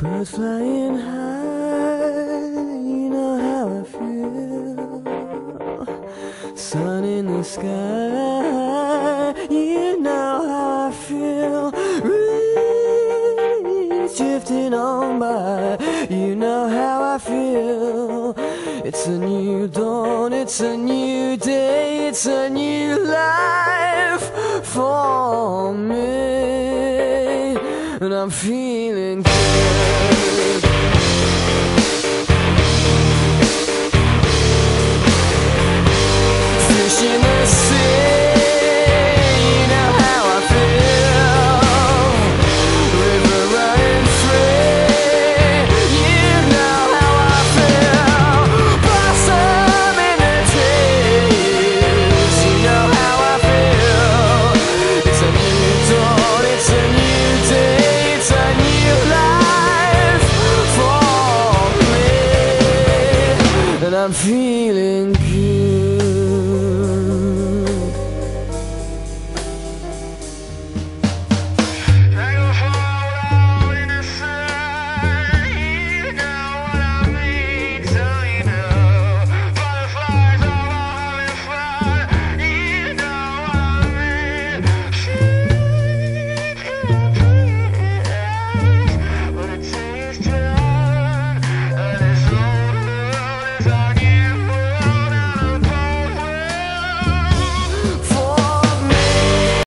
Birds flying high, you know how I feel. Sun in the sky, you know how I feel. Breeze drifting on by, you know how I feel. It's a new dawn, it's a new day, it's a new life for me, and I'm feeling good. Fish in the sea, you know how I feel. River running free, you know how I feel. Blossom in the trees, you know how I feel. It's a new dawn, it's a new day, it's a new life for me, and I'm feeling good.